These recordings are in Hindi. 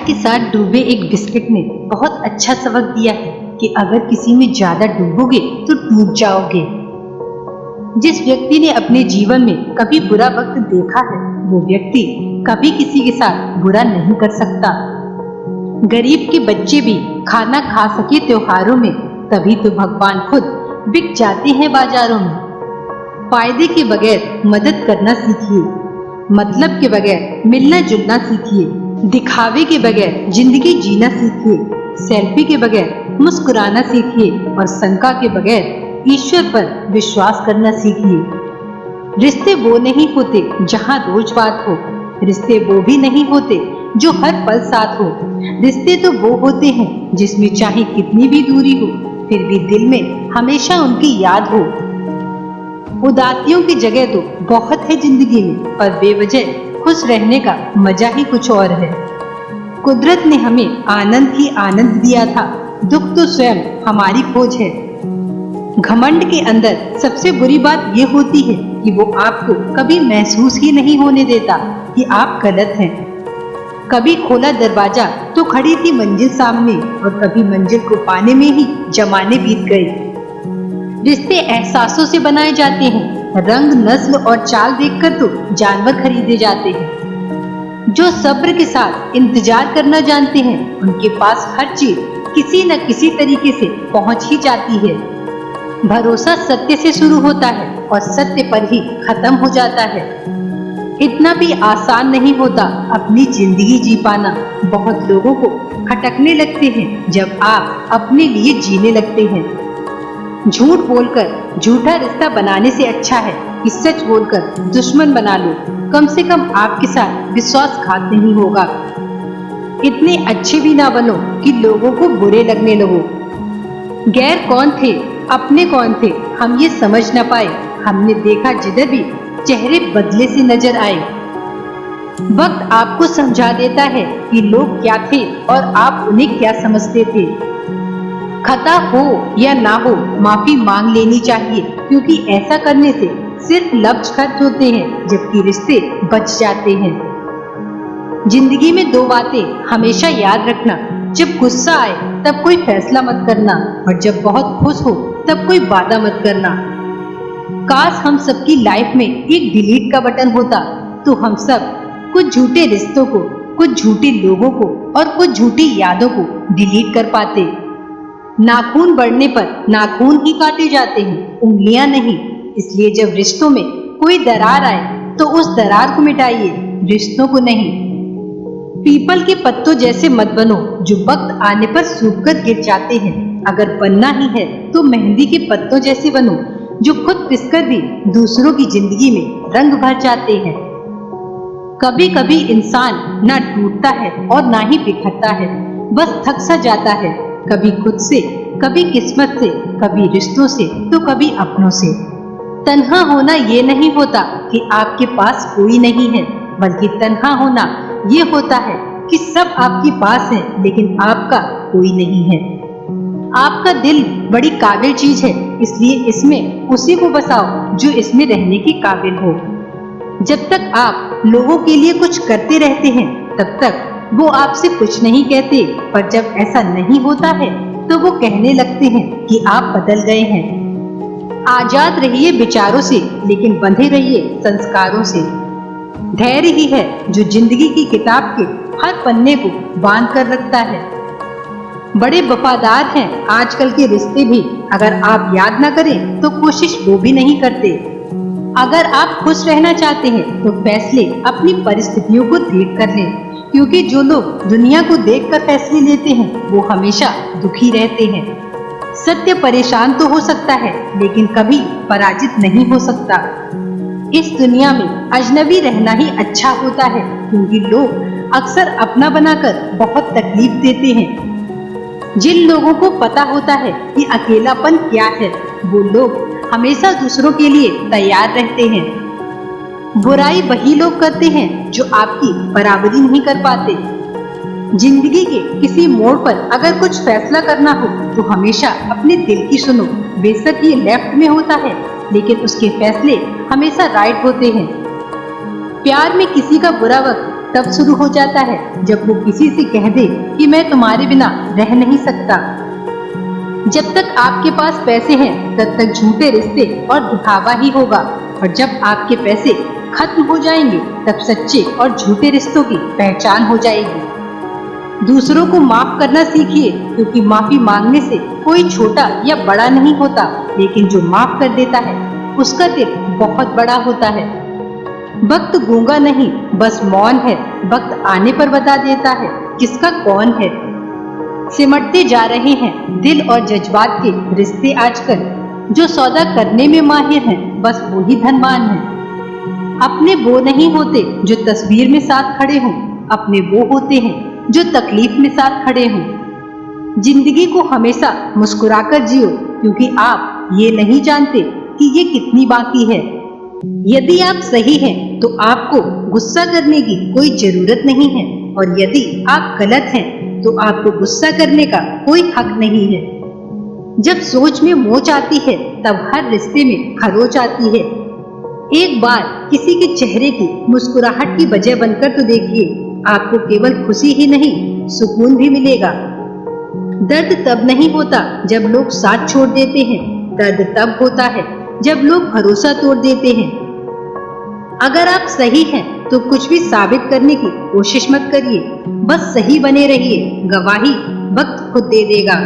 के साथ डूबे एक बिस्किट ने बहुत अच्छा सबक दिया है कि अगर किसी में ज्यादा डूबोगे तो डूब जाओगे। जिस व्यक्ति ने अपने जीवन में कभी बुरा वक्त देखा है, वो व्यक्ति कभी किसी के साथ बुरा नहीं कर सकता। गरीब के बच्चे भी खाना खा सके त्योहारों में, तभी तो भगवान खुद बिक जाते हैं बाजारों में। फायदे के बगैर मदद करना सीखिए, मतलब के बगैर मिलना जुलना सीखिए, दिखावे के बगैर जिंदगी जीना सीखिए, सेल्फी के बगैर मुस्कुराना सीखिए और शंका के बगैर ईश्वर पर विश्वास करना सीखिए। रिश्ते वो नहीं होते जहाँ रोज बात हो, रिश्ते वो भी नहीं होते जो हर पल साथ हो। रिश्ते तो वो होते हैं जिसमें चाहे कितनी भी दूरी हो, फिर भी दिल में हमेशा उनकी याद हो। उदासियों की जगह तो बहुत है जिंदगी में, पर बेवजह खुश रहने का मजा ही कुछ और है। कुदरत ने हमें आनंद ही आनंद दिया था, दुख तो स्वयं हमारी खोज है। घमंड के अंदर सबसे बुरी बात ये होती है कि वो आपको कभी महसूस ही नहीं होने देता कि आप गलत हैं। कभी खोला दरवाजा तो खड़ी थी मंजिल सामने, और कभी मंजिल को पाने में ही जमाने बीत गए। रिश्ते एहसासों से बनाए जाते हैं, रंग नस्ल और चाल देखकर तो जानवर खरीदे जाते हैं। जो सब्र के साथ इंतजार करना जानते हैं, उनके पास हर चीज किसी न किसी तरीके से पहुंच ही जाती है। भरोसा सत्य से शुरू होता है और सत्य पर ही खत्म हो जाता है। इतना भी आसान नहीं होता अपनी जिंदगी जी पाना। बहुत लोगों को खटकने लगते हैं जब आप अपने लिए जीने लगते हैं। झूठ बोलकर झूठा रिश्ता बनाने से अच्छा है कि सच बोलकर दुश्मन बना लो। कम से कम आपके साथ विश्वासघात नहीं होगा। इतने अच्छे भी ना बनो कि लोगों को बुरे लगने लगो। गैर कौन थे, अपने कौन थे, हम ये समझ न पाए। हमने देखा जिधर भी चेहरे बदले से नजर आए। वक्त आपको समझा देता है कि लोग क्या थे और आप उन्हें क्या समझते थे। खता हो या ना हो, माफी मांग लेनी चाहिए, क्योंकि ऐसा करने से सिर्फ लफ्ज खर्च होते हैं जबकि रिश्ते बच जाते हैं। जिंदगी में दो बातें हमेशा याद रखना, जब गुस्सा आए तब कोई फैसला मत करना, और जब बहुत खुश हो तब कोई वादा मत करना। काश हम सबकी लाइफ में एक डिलीट का बटन होता तो हम सब कुछ झूठे रिश्तों को, कुछ झूठे लोगों को और कुछ झूठी यादों को डिलीट कर पाते। नाखून बढ़ने पर नाखून ही काटे जाते हैं, उंगलियां नहीं। इसलिए जब रिश्तों में कोई दरार आए तो उस दरार को मिटाइए, रिश्तों को नहीं। पीपल के पत्तों जैसे मत बनो जो वक्त आने पर सूखकर गिर जाते हैं। अगर बनना ही है तो मेहंदी के पत्तों जैसे बनो जो खुद पिसकर भी दूसरों की जिंदगी में रंग भर जाते हैं। कभी कभी इंसान ना टूटता है और ना ही बिखरता है, बस थक सा जाता है, कभी खुद से, कभी किस्मत से, कभी रिश्तों से तो कभी अपनों से। तन्हा होना ये नहीं होता कि आपके पास कोई नहीं है, बल्कि तन्हा होना ये होता है कि सब आपके पास है लेकिन आपका कोई नहीं है। आपका दिल बड़ी काबिल चीज है, इसलिए इसमें उसी को बसाओ जो इसमें रहने के काबिल हो। जब तक आप लोगों के लिए कुछ करते रहते हैं तब तक वो आपसे कुछ नहीं कहते, पर जब ऐसा नहीं होता है तो वो कहने लगते हैं कि आप बदल गए हैं। आजाद रहिए विचारों से, लेकिन बंधे रहिए संस्कारों से। धैर्य ही है जो जिंदगी की किताब के हर पन्ने को बांध कर रखता है। बड़े वफादार हैं आजकल के रिश्ते भी, अगर आप याद ना करें तो कोशिश वो भी नहीं करते। अगर आप खुश रहना चाहते हैं तो फैसले अपनी परिस्थितियों को देख कर लें, क्योंकि जो लोग दुनिया को देखकर फैसले लेते हैं वो हमेशा दुखी रहते हैं। सत्य परेशान तो हो सकता है लेकिन कभी पराजित नहीं हो सकता। इस दुनिया में अजनबी रहना ही अच्छा होता है, क्योंकि लोग अक्सर अपना बनाकर बहुत तकलीफ देते हैं। जिन लोगों को पता होता है कि अकेलापन क्या है, वो लोग हमेशा दूसरों के लिए तैयार रहते हैं। बुराई वही लोग करते हैं जो आपकी बराबरी नहीं कर पाते। जिंदगी के किसी मोड़ पर अगर कुछ फैसला करना हो तो हमेशा अपने दिल की सुनो। बेशक ये लेफ्ट में होता है, लेकिन उसके फैसले हमेशा राइट होते हैं। प्यार में किसी का बुरा वक्त तब शुरू हो जाता है जब वो किसी से कह दे कि मैं तुम्हारे बिना रह नहीं सकता। जब तक आपके पास पैसे हैं तब तक झूठे रिश्ते और दिखावा ही होगा, और जब आपके पैसे खत्म हो जाएंगे तब सच्चे और झूठे रिश्तों की पहचान हो जाएगी। दूसरों को माफ करना सीखिए, क्योंकि माफी मांगने से कोई छोटा या बड़ा नहीं होता, लेकिन जो माफ कर देता है उसका दिल बहुत बड़ा होता है। वक्त गूंगा नहीं, बस मौन है। वक्त आने पर बता देता है किसका कौन है। सिमटते जा रहे हैं दिल और जज्बात के रिश्ते आजकल। जो सौदा करने में माहिर हैं, बस वो ही धनवान हैं। अपने वो नहीं होते जो तस्वीर में साथ खड़े हों, अपने वो होते हैं जो तकलीफ में साथ खड़े हों। जिंदगी को हमेशा मुस्कुराकर जियो, क्योंकि आप ये नहीं जानते कि ये कितनी बाकी है। यदि आप सही हैं तो आपको गुस्सा करने की कोई जरूरत नहीं है, और यदि आप गलत हैं तो आपको गुस्सा करने का कोई हक नहीं है। जब सोच में मोच आती है तब हर रिश्ते में खरोच आती है। एक बार किसी के चेहरे की मुस्कुराहट की वजह बनकर तो देखिए, आपको केवल खुशी ही नहीं सुकून भी मिलेगा। दर्द तब नहीं होता जब लोग साथ छोड़ देते हैं, दर्द तब होता है जब लोग भरोसा तोड़ देते हैं। अगर आप सही हैं तो कुछ भी साबित करने की कोशिश मत करिए, बस सही बने रहिए, गवाही वक्त खुद दे देगा।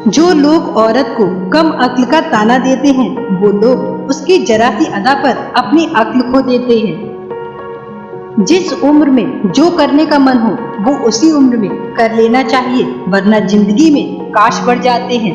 जो लोग औरत को कम अक्ल का ताना देते हैं, वो लोग उसकी जरा सी अदा पर अपनी अक्ल खो देते हैं। जिस उम्र में जो करने का मन हो वो उसी उम्र में कर लेना चाहिए, वरना जिंदगी में काश बढ़ जाते हैं।